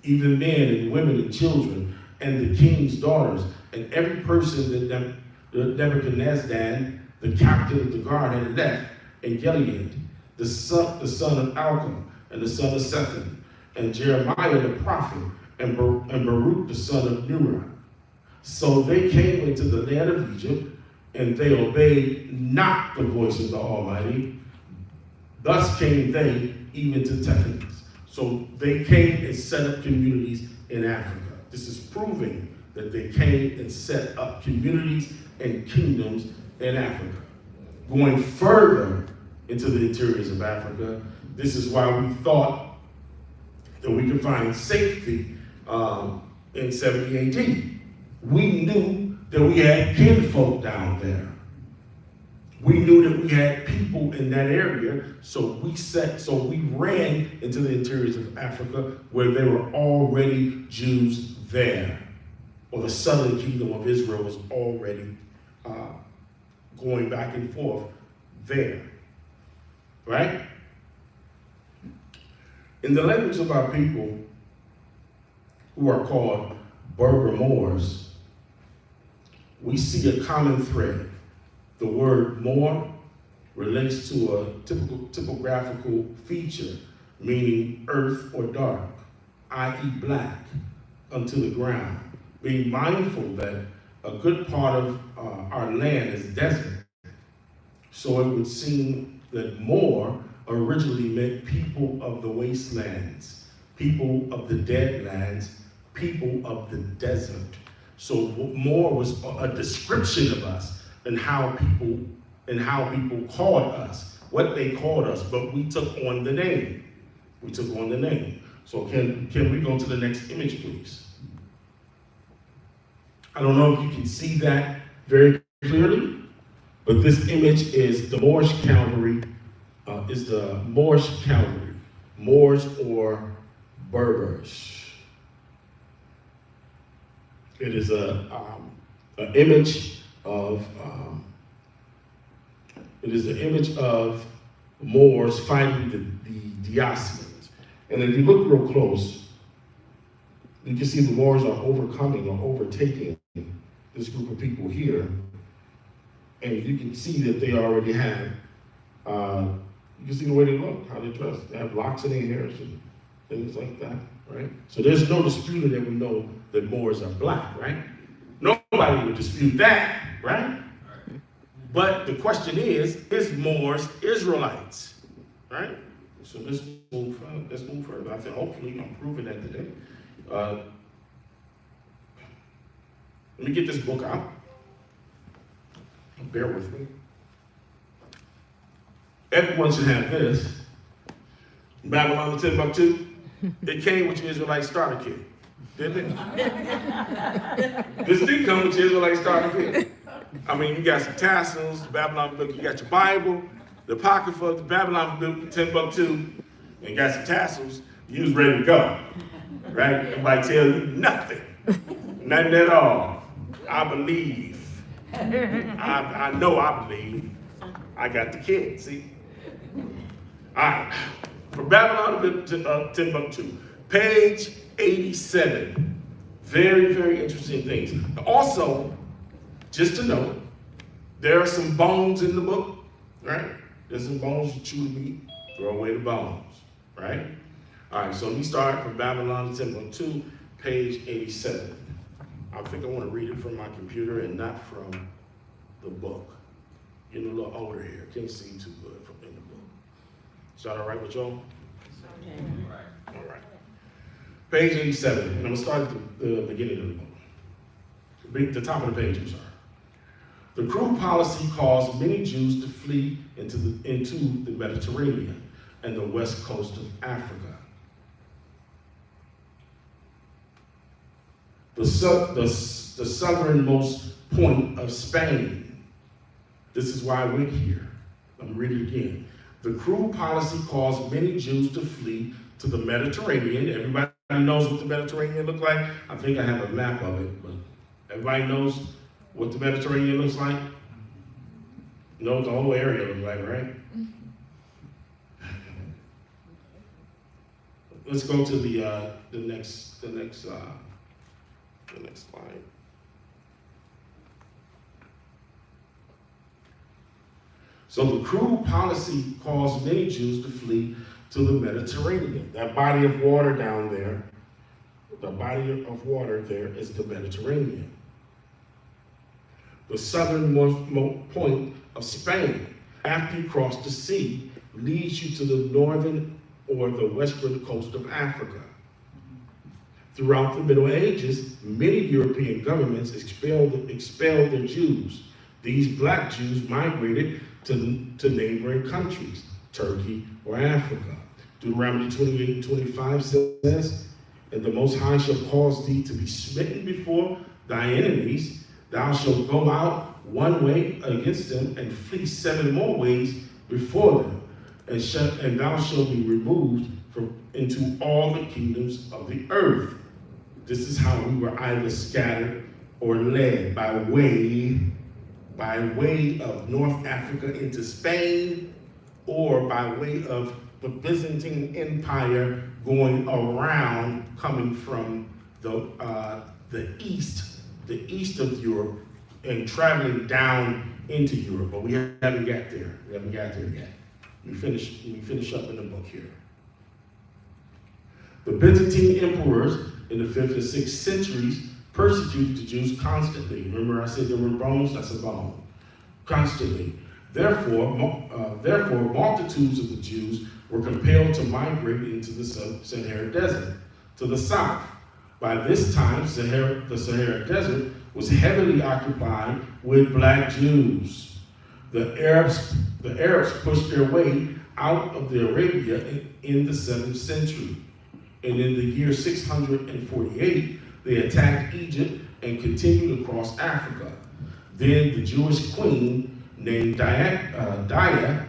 even men and women and children, and the king's daughters, and every person that Nebuchadnezzar, the captain of the guard, had left, and Gilead, the son of Alchem, and the son of Sephan, and Jeremiah the prophet, and Baruk the son of Neriah. So they came into the land of Egypt, and they obeyed not the voice of the Almighty. Thus came they even to Tephines. So they came and set up communities in Africa. This is proving that they came and set up communities and kingdoms in Africa. Going further into the interiors of Africa, this is why we thought that we could find safety in 70 AD. We knew that we had kinfolk down there. We knew that we had people in that area, so we ran into the interiors of Africa where there were already Jews there, or the southern kingdom of Israel was already going back and forth there, right? In the language of our people, who are called Berber Moors, we see a common thread. The word Moor relates to a typographical feature, meaning earth or dark, i.e. black, unto the ground. Being mindful that a good part of our land is desert, so it would seem that Moor originally meant people of the wastelands, people of the dead lands, people of the desert. So Moor was a description of us and how people called us, what they called us, but we took on the name. We took on the name. So can we go to the next image, please? I don't know if you can see that very clearly, but this image is the Moorish cavalry, Moors or Berbers. It is an image of Moors fighting the Diasporans. And if you look real close, you can see the Moors are overcoming or overtaking this group of people here. And you can see that they already have, you can see the way they look, how they dress. They have locks in their hairs and things like that, right? So there's no disputing that we know that Moors are black, right? Nobody would dispute that, right? But the question is Moors Israelites, right? So let's move further. I think hopefully I'm proving that today. Let me get this book out. Bear with me. Everyone should have this. Babylon the Timbuktu. It came with your Israelite starter kit, didn't it? This did come with your Israelite starter kit. I mean, you got some tassels, Babylon book, you got your Bible, the Apocrypha, the Babylon book, Timbuktu, and you got some tassels. You was ready to go, right? Nobody tell you nothing, nothing at all. I believe. I know I believe. I got the kid, see? All right, from Babylon to Timbuktu, page 87. Very, very interesting things. Also, just to note, there are some bones in the book, right? There's some bones you chew the meat, throw away the bones, right? All right, so let me start from Babylon to Timbuktu, page 87. I think I want to read it from my computer and not from the book. Getting a little older here, can't see too good from in the book. Is that all right with y'all? Okay. All right. Page 87, and I'm going to start at the beginning of the book. The top of the page, I'm sorry. The cruel policy caused many Jews to flee into the Mediterranean and the west coast of Africa. The southernmost point of Spain. This is why we're here. Let me read it again. The cruel policy caused many Jews to flee to the Mediterranean. Everybody knows what the Mediterranean looks like. I think I have a map of it, but everybody knows what the Mediterranean looks like? You know what the whole area looks like, right? let's go to the next slide. So the cruel policy caused many Jews to flee to the Mediterranean. That body of water down there, the body of water there is the Mediterranean. The southernmost point of Spain, after you cross the sea, leads you to the northern or the western coast of Africa. Throughout the Middle Ages, many European governments expelled their Jews. These black Jews migrated to neighboring countries, Turkey or Africa. Deuteronomy 28:25 says, "And the Most High shall cause thee to be smitten before thy enemies. Thou shalt go out one way against them and flee 7 more ways before them. And thou shalt be removed into all the kingdoms of the earth." This is how we were either scattered or led by way of North Africa into Spain, or by way of the Byzantine Empire going around, coming from the east of Europe, and traveling down into Europe. But we haven't got there. We haven't got there yet. Let me finish up in the book here. The Byzantine emperors in the 5th and 6th centuries persecuted the Jews constantly. Remember I said there were bones? That's a bone. Constantly. Therefore, multitudes of the Jews were compelled to migrate into the Sahara Desert, to the south. By this time, the Sahara Desert was heavily occupied with black Jews. The Arabs pushed their way out of the Arabia in the 7th century. And in the year 648, they attacked Egypt and continued across Africa. Then the Jewish queen named JediYAH-EL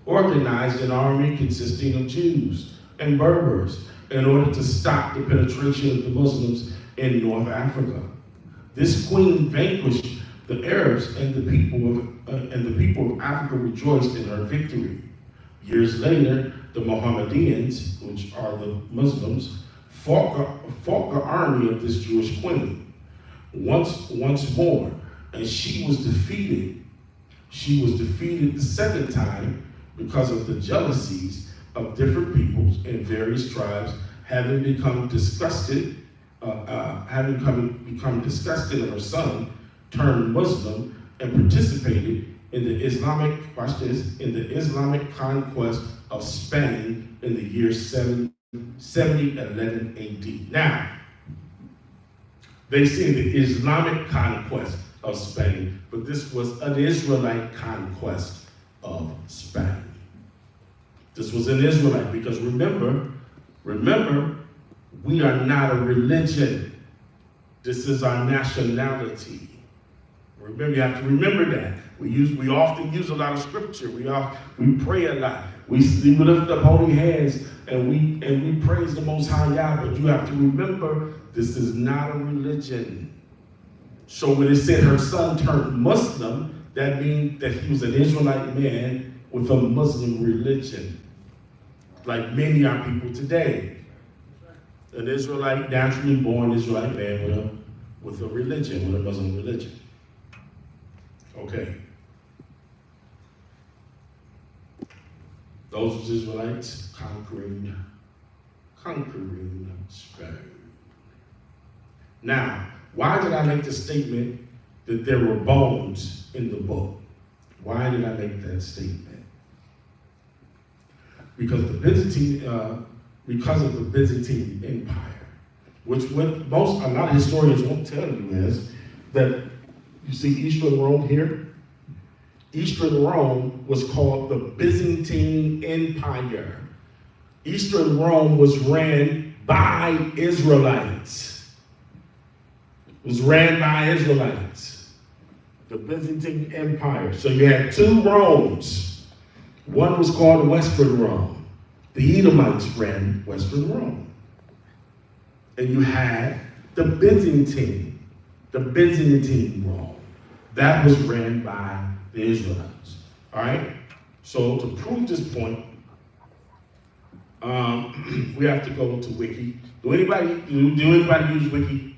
organized an army consisting of Jews and Berbers in order to stop the penetration of the Muslims in North Africa. This queen vanquished the Arabs, and the people of Africa rejoiced in her victory. Years later, the Mohammedans, which are the Muslims, fought the army of this Jewish queen once more, and she was defeated. She was defeated the 2nd time because of the jealousies of different peoples and various tribes having become disgusted of her son, turned Muslim, and participated in the Islamic conquest of Spain in the year 7011 AD. Now, they say the Islamic conquest of Spain, but this was an Israelite conquest of Spain. This was an Israelite, because remember, we are not a religion. This is our nationality. Remember, you have to remember that. We often use a lot of scripture. We pray a lot. We lift up holy hands and we praise the Most High Yah, but you have to remember, this is not a religion. So when it said her son turned Muslim, that means that he was an Israelite man with a Muslim religion, like many are people today. An Israelite, naturally born Israelite man with a religion, with a Muslim religion. Okay. Those Israelites conquering Spain. Now, why did I make the statement that there were bones in the book? Why did I make that statement? Because of the Byzantine Empire, which a lot of historians won't tell you is that, you see Eastern Rome here? Eastern Rome was called the Byzantine Empire. Eastern Rome was ran by Israelites. It was ran by Israelites. The Byzantine Empire. So you had 2 Romes. One was called Western Rome. The Edomites ran Western Rome. And you had the Byzantine Rome. That was ran by the Israelites. All right? So to prove this point, We have to go to Wiki. Do anybody use Wiki?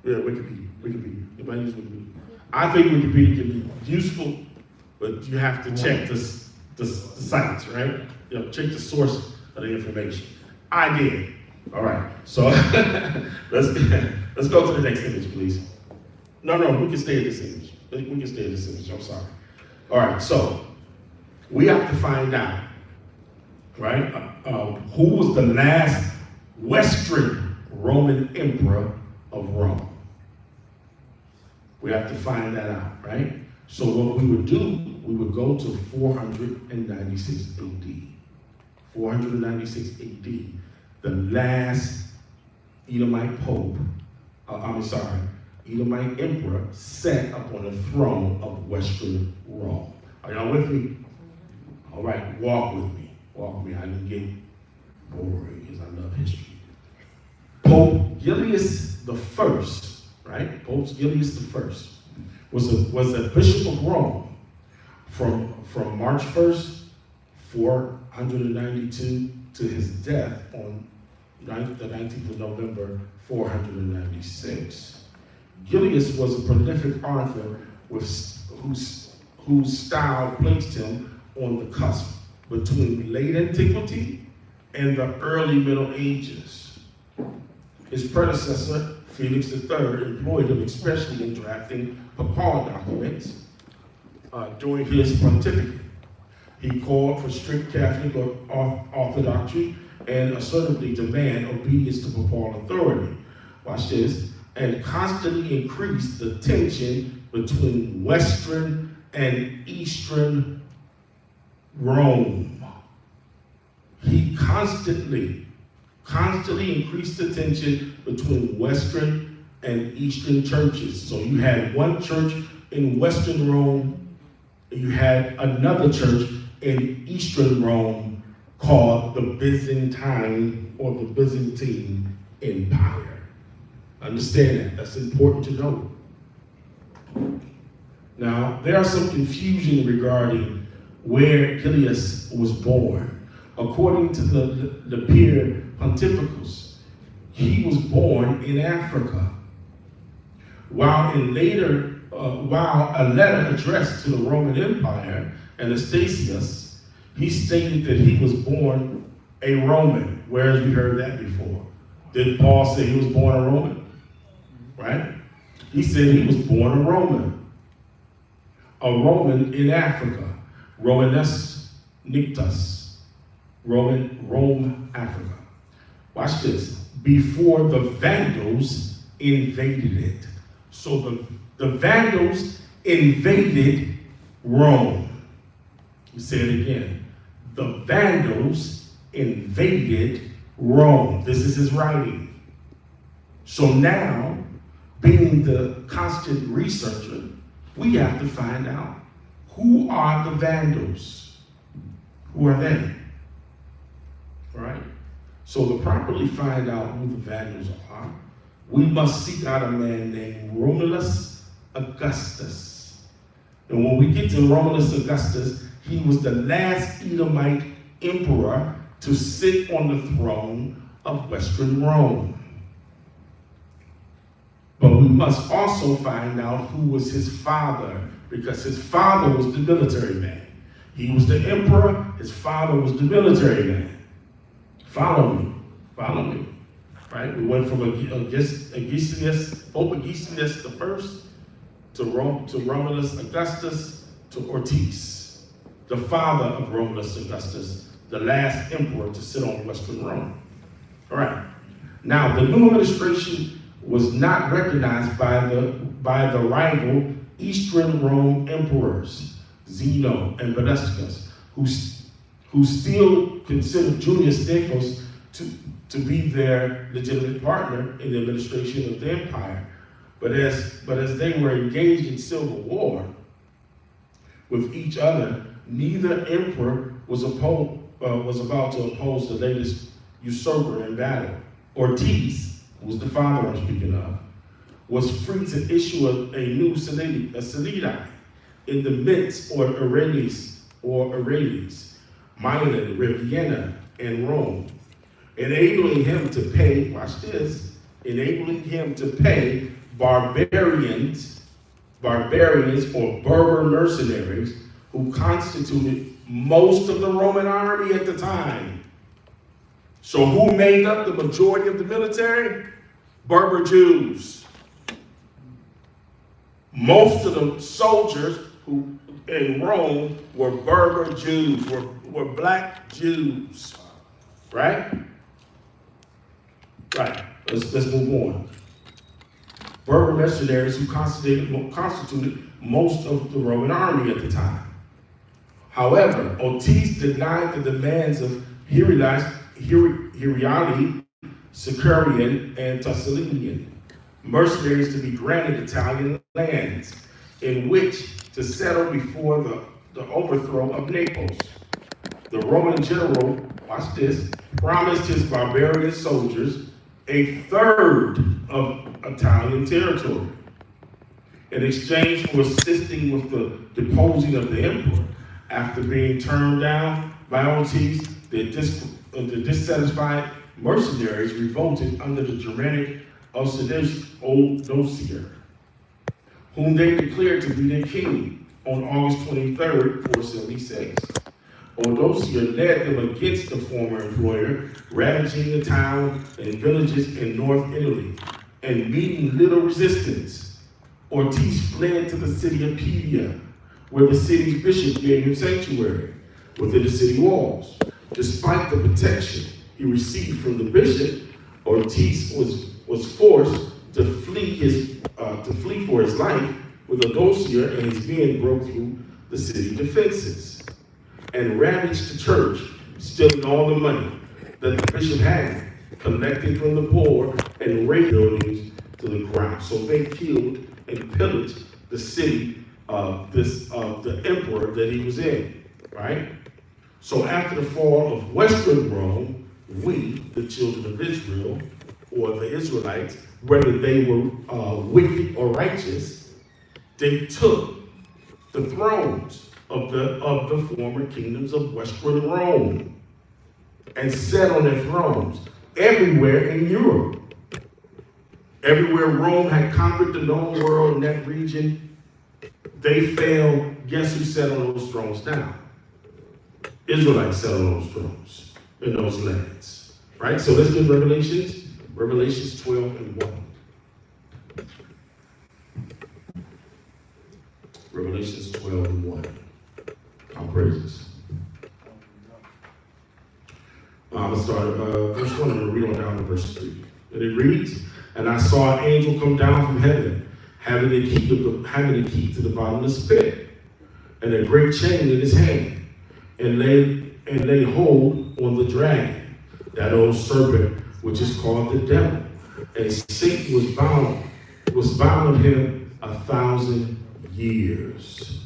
Yeah, Wikipedia. Anybody use Wikipedia? I think Wikipedia can be useful, but you have to check the sites, right? You know, check the source of the information. I did. All right. So let's go to the next image, please. No, we can stay at this image. We can stay at this image. I'm sorry. All right. So we have to find out, right? Who was the last Western Roman emperor of Rome? We have to find that out, right? So what we would do, we would go to 496 AD. 496 AD, the last Edomite pope, Edomite emperor sat upon the throne of Western Rome. Are y'all with me? All right, walk with me. I can get boring because I love history. Pope Julius I, right? Pope Julius I was a bishop of Rome from March 1st, 492 to his death on the 19th of November, 496. Julius was a prolific author whose style placed him on the cusp between late antiquity and the early Middle Ages. His predecessor, Felix III, employed him especially in drafting papal documents during his pontificate. He called for strict Catholic orthodoxy and assertively demand obedience to papal authority. Watch this. And constantly increased the tension between Western and Eastern Rome. He constantly increased the tension between Western and Eastern churches. So you had one church in Western Rome, and you had another church in Eastern Rome called the Byzantine or the Byzantine Empire. Understand that. That's important to know. Now, there are some confusion regarding where Julius was born. According to the Peer Pontificals, he was born in Africa. While a letter addressed to the Roman Empire, Anastasius, he stated that he was born a Roman, whereas we heard that before. Did Paul say he was born a Roman? Right? He said he was born a Roman. A Roman in Africa. Romanus Nictus. Rome, Africa. Watch this. Before the Vandals invaded it. So the Vandals invaded Rome. We say it again. The Vandals invaded Rome. This is his writing. So now, being the constant researcher, we have to find out who are the Vandals. Who are they? Right? So to properly find out who the Vandals are, we must seek out a man named Romulus Augustus. And when we get to Romulus Augustus, he was the last Edomite emperor to sit on the throne of Western Rome. But we must also find out who was his father, because his father was the military man. He was the emperor, his father was the military man. Follow me. Right? We went from Pope Augustinus I to Romulus Augustus to Ortiz, the father of Romulus Augustus, the last emperor to sit on Western Rome. All right. Now, the new administration was not recognized by the rival Eastern Rome emperors, Zeno and Badescus, who still considered Julius Nepos to be their legitimate partner in the administration of the empire. But as they were engaged in civil war with each other, neither emperor was about to oppose the latest usurper in battle. Ortiz, who was the father I'm speaking of, was free to issue a new Selidae in the midst or Aurelius, Minor, Ravenna, and Rome, enabling him to pay, watch this, enabling him to pay barbarians or Berber mercenaries who constituted most of the Roman army at the time. So who made up the majority of the military? Berber Jews. Most of the soldiers who in Rome were Berber Jews, were black Jews. Right? Right. Let's move on. Berber mercenaries who constituted most of the Roman army at the time. However, Otis denied the demands of Hiriali, Sicurian, and Thessalian mercenaries to be granted Italian lands in which to settle before the overthrow of Naples. The Roman general, watch this, promised his barbarian soldiers a third of Italian territory in exchange for assisting with the deposing of the emperor. After being turned down by Otis, the dissatisfied mercenaries revolted under the Germanic Odoacer, whom they declared to be their king on August 23rd, 476. Odoacer led them against the former employer, ravaging the town and villages in North Italy, and meeting little resistance. Otis fled to the city of Pavia, where the city's bishop gave him sanctuary within the city walls. Despite the protection he received from the bishop, Otis was forced to flee for his life with Odoacer and his men broke through the city defenses and ravaged the church, stealing all the money that the bishop had, collected from the poor, and raided buildings to the ground. So they killed and pillaged the city of the emperor that he was in, right? So after the fall of Western Rome, we, the children of Israel, or the Israelites, whether they were wicked or righteous, they took the thrones of the former kingdoms of Western Rome and sat on their thrones everywhere in Europe. Everywhere Rome had conquered the known world in that region, they fell. Guess who sat on those thrones now? Israelites sat on those thrones in those lands. Right? So let's get Revelations 12 and 1. Revelations 12 and 1. Our praises. I'm going to start at verse 1 and read on down to verse 3. And it reads, "And I saw an angel come down from heaven, having a key to the bottomless pit, and a great chain in his hand, and laid hold on the dragon, that old serpent which is called the devil, and Satan was bound him 1,000 years,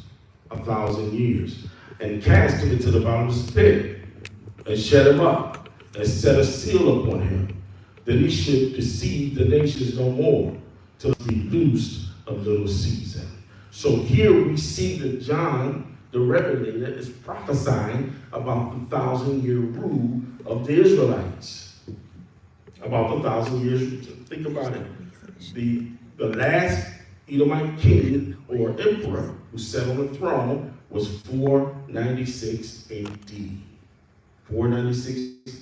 and cast him into the bottomless pit, and shut him up, and set a seal upon him, that he should deceive the nations no more, till he be loosed a little season." So here we see that John, the Revelator, is prophesying about the 1,000-year rule of the Israelites. About the 1,000 years, think about it. The last Edomite king or emperor who sat on the throne was 496 AD. 496